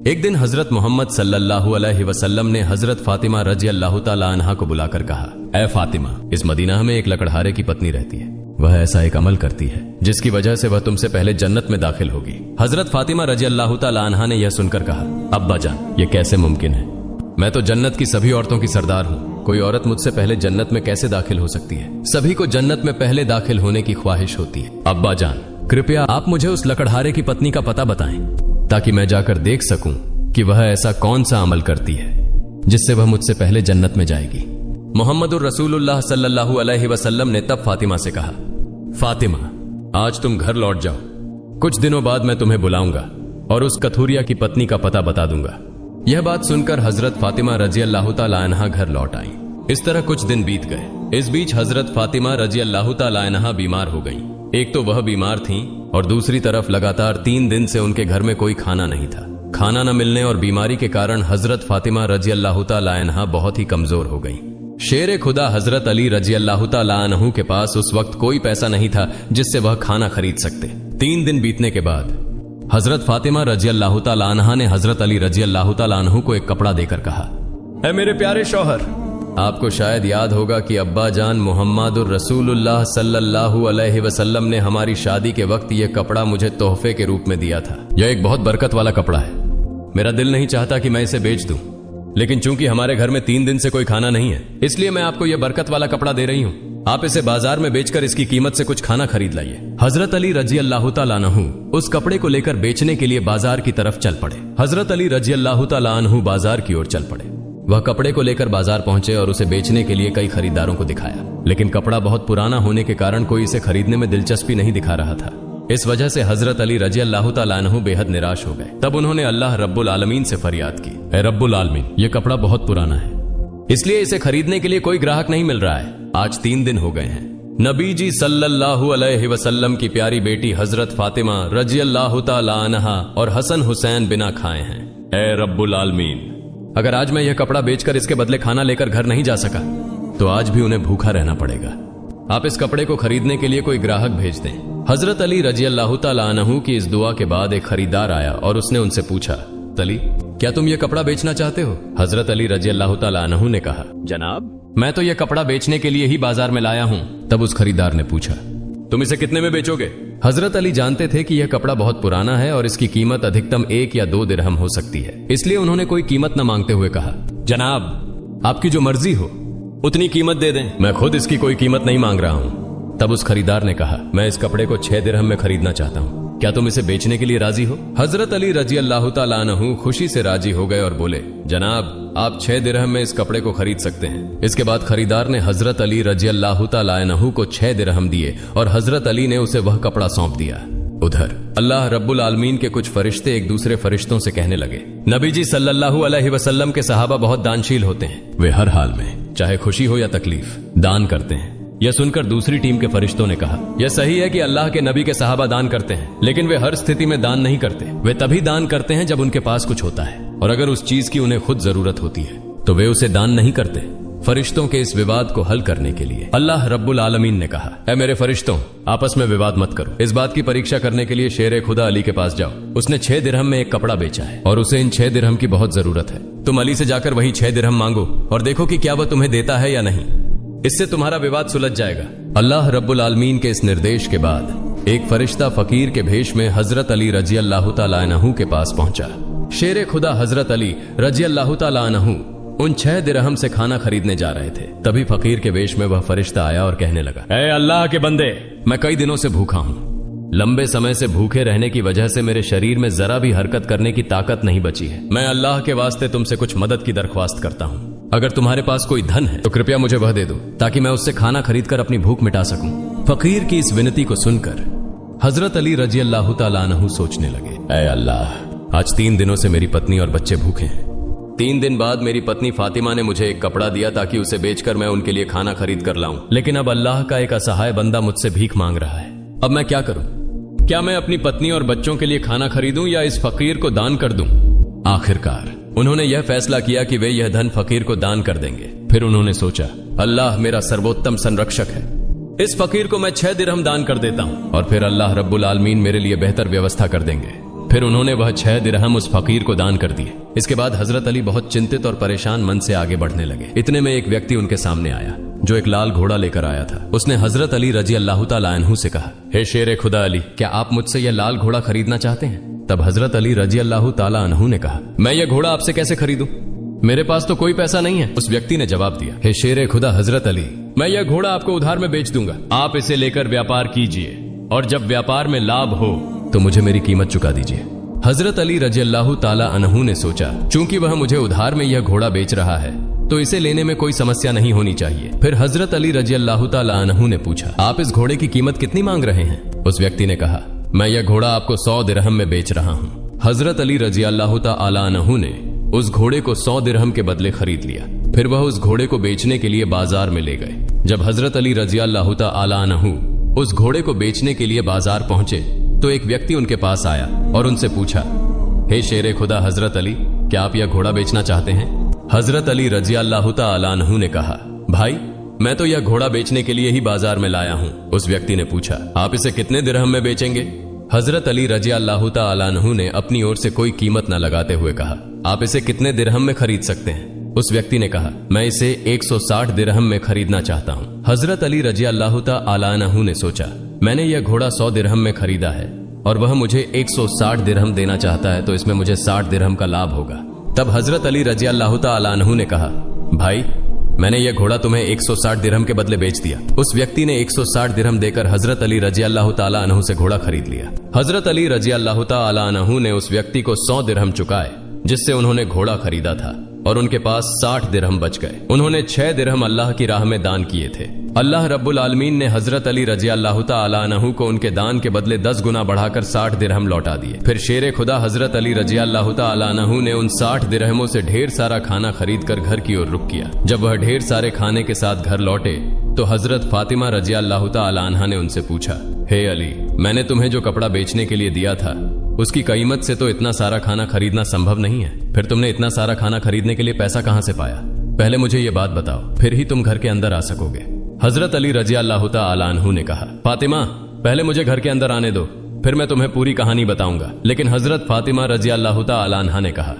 एक दिन हजरत मोहम्मद सल्लल्लाहु अलैहि वसल्लम ने हजरत फातिमा रजी अल्लाह ताला अन्हा को बुलाकर कहा, ऐ फातिमा, इस मदीना में एक लकड़हारे की पत्नी रहती है। वह ऐसा एक अमल करती है जिसकी वजह से वह तुमसे पहले जन्नत में दाखिल होगी। हजरत फातिमा रजी अल्लाह ताला अन्हा ने यह सुनकर कहा, अब्बा जान, ये कैसे मुमकिन है? मैं तो जन्नत की सभी औरतों की सरदार हूँ। कोई औरत मुझसे पहले जन्नत में कैसे दाखिल हो सकती है? सभी को जन्नत में पहले दाखिल होने की ख्वाहिश होती है। अब्बा जान, कृपया आप मुझे उस लकड़हारे की पत्नी का पता बताएं ताकि मैं जाकर देख सकूं कि वह ऐसा कौन सा अमल करती है जिससे वह मुझसे पहले जन्नत में जाएगी। मोहम्मदुर रसूलुल्लाह सल्लल्लाहु अलैहि वसल्लम ने तब फातिमा से कहा, फातिमा, आज तुम घर लौट जाओ। कुछ दिनों बाद मैं तुम्हें बुलाऊंगा और उस कथूरिया की पत्नी का पता बता दूंगा। यह बात सुनकर हजरत फातिमा रजी अल्लाह ताला अन्हा घर लौट आई। इस तरह कुछ दिन बीत गए। इस बीच हजरत फातिमा रजी अल्लाह ताला अन्हा बीमार हो गई। एक तो वह बीमार थीं और दूसरी तरफ लगातार 3 दिन से उनके घर में कोई खाना नहीं था। खाना न मिलने और बीमारी के कारण हजरत फातिमा रजी अल्लाह ताला अन्हा बहुत ही कमजोर हो गई। शेर खुदा हजरत अली रजी अल्लाह ताला अन्हु के पास उस वक्त कोई पैसा नहीं था जिससे वह खाना खरीद सकते। 3 दिन बीतने के बाद हजरत फातिमा रजी अल्लाह ताला अन्हा ने हजरत अली रजी अल्लाह ताला अन्हु को एक कपड़ा देकर कहा, ऐ मेरे प्यारे शौहर, आपको शायद याद होगा कि अब्बा जान मोहम्मदुर रसूलुल्लाह सल्लल्लाहु अलैहि वसल्लम ने हमारी शादी के वक्त यह कपड़ा मुझे तोहफे के रूप में दिया था। यह एक बहुत बरकत वाला कपड़ा है। मेरा दिल नहीं चाहता कि मैं इसे बेच दूं, लेकिन चूंकि हमारे घर में 3 दिन से कोई खाना नहीं है, इसलिए मैं आपको यह बरकत वाला कपड़ा दे रही हूँ। आप इसे बाजार में बेचकर इसकी कीमत से कुछ खाना खरीद लाइए। हजरत अली रजी अल्लाह ताला अन्हु उस कपड़े को लेकर बेचने के लिए बाजार की तरफ चल पड़े। हजरत अली रजी अल्लाह ताला अन्हु बाजार की ओर चल पड़े। वह कपड़े को लेकर बाजार पहुंचे और उसे बेचने के लिए कई खरीदारों को दिखाया, लेकिन कपड़ा बहुत पुराना होने के कारण कोई इसे खरीदने में दिलचस्पी नहीं दिखा रहा था। इस वजह से हजरत अली रजी अल्लाह ताला अन्हु बेहद निराश हो गए। तब उन्होंने अल्लाह रब्बुल आलमीन से फरियाद की, ऐ रब्बुल आलमीन, ये कपड़ा बहुत पुराना है, इसलिए इसे खरीदने के लिए कोई ग्राहक नहीं मिल रहा है। आज 3 दिन हो गए हैं। नबी जी सल्लल्लाहु अलैहि वसल्लम की प्यारी बेटी हजरत फातिमा रजी अल्लाह ताला अन्हा और हसन हुसैन बिना खाए हैं। ऐ रब्बुल आलमीन, अगर आज मैं यह कपड़ा बेचकर इसके बदले खाना लेकर घर नहीं जा सका तो आज भी उन्हें भूखा रहना पड़ेगा। आप इस कपड़े को खरीदने के लिए कोई ग्राहक भेज दें। हजरत अली रजी अल्लाह ताला अन्हु की इस दुआ के बाद एक खरीदार आया और उसने उनसे पूछा, अली, क्या तुम यह कपड़ा बेचना चाहते हो? हजरत अली रजी अल्लाह ताला अन्हु ने कहा, जनाब, मैं तो यह कपड़ा बेचने के लिए ही बाजार में लाया हूं। तब उस खरीदार ने पूछा, तुम इसे कितने में बेचोगे? हजरत अली जानते थे कि यह कपड़ा बहुत पुराना है और इसकी कीमत अधिकतम 1 या 2 दिरहम हो सकती है, इसलिए उन्होंने कोई कीमत न मांगते हुए कहा, जनाब, आपकी जो मर्जी हो उतनी कीमत दे दें, मैं खुद इसकी कोई कीमत नहीं मांग रहा हूं। तब उस खरीदार ने कहा, मैं इस कपड़े को 6 दिरहम में खरीदना चाहता हूं, क्या तुम इसे बेचने के लिए राजी हो? हजरत अली रजी अल्लाह ताला अन्हु खुशी से राजी हो गए और बोले, जनाब, आप 6 दिरहम में इस कपड़े को खरीद सकते हैं। इसके बाद खरीदार ने हजरत अली रजी अल्लाह ताला अन्हु को 6 दिरहम दिए और हजरत अली ने उसे वह कपड़ा सौंप दिया। उधर अल्लाह रब्बुल आलमीन के कुछ फरिश्ते एक दूसरे फरिश्तों से कहने लगे, नबी जी सल्लल्लाहु अलैहि वसल्लम के सहाबा बहुत दानशील होते हैं। वे हर हाल में, चाहे खुशी हो या तकलीफ, दान करते हैं। यह सुनकर दूसरी टीम के फरिश्तों ने कहा, यह सही है कि अल्लाह के नबी के सहाबा दान करते हैं, लेकिन वे हर स्थिति में दान नहीं करते। वे तभी दान करते हैं जब उनके पास कुछ होता है, और अगर उस चीज की उन्हें खुद जरूरत होती है तो वे उसे दान नहीं करते। फरिश्तों के इस विवाद को हल करने के लिए अल्लाह रब्बुल आलमीन ने कहा, ऐ मेरे फरिश्तों, आपस में विवाद मत करो। इस बात की परीक्षा करने के लिए शेर खुदा अली के पास जाओ। उसने 6 दिरहम में एक कपड़ा बेचा है और उसे इन 6 दिरहम की बहुत जरूरत है। तुम अली से जाकर वही 6 दिरहम मांगो और देखो कि क्या वह तुम्हें देता है या नहीं। इससे तुम्हारा विवाद सुलझ जाएगा। अल्लाह रब्बुल आलमीन के इस निर्देश के बाद एक फरिश्ता फकीर के भेष में हजरत अली रजी अल्लाह ताला अन्हु के पास पहुंचा। शेर खुदा हजरत अली रजी अल्लाह ताला अन्हु उन 6 दिरहम से खाना खरीदने जा रहे थे। तभी फकीर के वेश में वह फरिश्ता आया और कहने लगा, ऐ अल्लाह के बंदे, मैं कई दिनों से भूखा हूँ। लंबे समय से भूखे रहने की वजह से मेरे शरीर में जरा भी हरकत करने की ताकत नहीं बची है। मैं अल्लाह के वास्ते तुमसे कुछ मदद की दरख्वास्त करता हूँ। अगर तुम्हारे पास कोई धन है तो कृपया मुझे वह दे दो ताकि मैं उससे खाना खरीद कर अपनी भूख मिटा सकूं। फकीर की इस विनती को सुनकर हजरत अली रजी अल्लाह ताला अन्हु सोचने लगे, ऐ अल्लाह, आज 3 दिनों से मेरी पत्नी और बच्चे भूखे हैं। 3 दिन बाद मेरी पत्नी फातिमा ने मुझे एक कपड़ा दिया ताकि उसे बेचकर मैं उनके लिए खाना खरीद कर लाऊं, लेकिन अब अल्लाह का एक असहाय बंदा मुझसे भीख मांग रहा है। अब मैं क्या करूं? क्या मैं अपनी पत्नी और बच्चों के लिए खाना खरीदूं या इस फकीर को दान कर दूं? आखिरकार उन्होंने यह फैसला किया कि वे यह धन फकीर को दान कर देंगे। फिर उन्होंने सोचा, अल्लाह मेरा सर्वोत्तम संरक्षक है, इस फकीर को मैं 6 दिरहम दान कर देता हूं और फिर अल्लाह रब्बुल आलमीन मेरे लिए बेहतर व्यवस्था कर देंगे। फिर उन्होंने वह 6 दिरहम उस फकीर को दान कर दिए। इसके बाद हजरत अली बहुत चिंतित और परेशान मन से आगे बढ़ने लगे। इतने में एक व्यक्ति उनके सामने आया जो एक लाल घोड़ा लेकर आया था। उसने हजरत अली रजी अल्लाह ताला अन्हु से कहा, हे शेर खुदा अली, क्या आप मुझसे यह लाल घोड़ा खरीदना चाहते हैं? तब हजरत अली रजी अल्लाह ताला अन्हु ने कहा, मैं यह घोड़ा आपसे कैसे खरीदूं? मेरे पास तो कोई पैसा नहीं है। उस व्यक्ति ने जवाब दिया, हे शेर खुदा हजरत अली, मैं यह घोड़ा आपको उधार में बेच दूंगा। आप इसे लेकर व्यापार कीजिए और जब व्यापार में लाभ हो तो मुझे मेरी कीमत चुका दीजिए। हजरत अली रजी अल्लाह ताला अन्हु ने सोचा, चूंकि वह मुझे उधार में यह घोड़ा बेच रहा है तो इसे लेने में कोई समस्या नहीं होनी चाहिए। फिर हजरत अली रजी अल्लाह ताला अन्हु ने पूछा, आप इस घोड़े की कीमत कितनी मांग रहे हैं? उस व्यक्ति ने कहा, मैं यह घोड़ा आपको 100 दिरहम में बेच रहा हूँ। हजरत अली रजी अल्लाह ताला अन्हु ने उस घोड़े को 100 दिरहम के बदले खरीद लिया। फिर वह उस घोड़े को बेचने के लिए बाजार में ले गए। जब हजरत अली रजी अल्लाह ताला अन्हु उस घोड़े को बेचने के लिए बाजार पहुंचे तो एक व्यक्ति उनके पास आया और उनसे पूछा, हे शेर खुदा हजरत अली, क्या आप यह घोड़ा बेचना चाहते हैं? हजरत अली रजी अल्लाह ताला अन्हु ने कहा, भाई मैं तो यह घोड़ा बेचने के लिए ही बाजार में लाया हूँ। उस व्यक्ति ने पूछा, आप इसे कितने दिरहम में बेचेंगे? हजरत अली रजी अल्लाह ताला अन्हु ने अपनी ओर से कोई कीमत न लगाते हुए कहा, आप इसे कितने दिरहम में खरीद सकते हैं? उस व्यक्ति ने कहा, मैं इसे 160 दिरहम में खरीदना चाहता हूँ। हजरत अली रजी अल्लाह ताला अन्हु ने सोचा, मैंने यह घोड़ा 100 दिरहम में खरीदा है और वह मुझे 160 दिरहम देना चाहता है तो इसमें मुझे 60 दिरहम का लाभ होगा। तब हजरत अली रजी अल्लाह ताला अन्हु ने कहा, भाई मैंने यह घोड़ा तुम्हें 160 दिरहम के बदले बेच दिया। उस व्यक्ति ने 160 दिरहम देकर हजरत अली रजी अल्लाह ताला अन्हु से घोड़ा खरीद लिया। हजरत अली रजी अल्लाह ताला अन्हु ने उस व्यक्ति को 100 दिरहम चुकाए जिससे उन्होंने घोड़ा खरीदा था और उनके पास 60 दिरहम बच गए। उन्होंने 6 दिरहम अल्लाह की राह में दान किए थे। अल्लाह रब्बुल आलमीन ने हजरत अली रजी अल्लाह ताला अन्हु को उनके दान के बदले 10 गुना बढ़ाकर 60 दिरहम लौटा दिए। फिर शेर खुदा हजरत अली रजी अल्लाह ताला अन्हु ने उन 60 दिरहमों से ढेर सारा खाना खरीद कर घर की ओर रुख किया। जब वह ढेर सारे खाने के साथ घर लौटे तो हजरत फातिमा रजी अल्लाह ताला अन्हा ने उनसे पूछा, हे अली, मैंने तुम्हें जो कपड़ा बेचने के लिए दिया था उसकी कीमत से तो इतना सारा खाना खरीदना संभव नहीं है। फिर तुमने इतना सारा खाना खरीदने के लिए पैसा कहां से पाया? पहले मुझे ये बात बताओ, फिर ही तुम घर के अंदर आ सकोगे। हजरत अली रजी अल्लाह ताला अन्हु ने कहा, फातिमा पहले मुझे घर के अंदर आने दो, फिर मैं तुम्हें पूरी कहानी बताऊंगा। लेकिन हजरत फातिमा रजी अल्लाह ताला अन्हा ने कहा,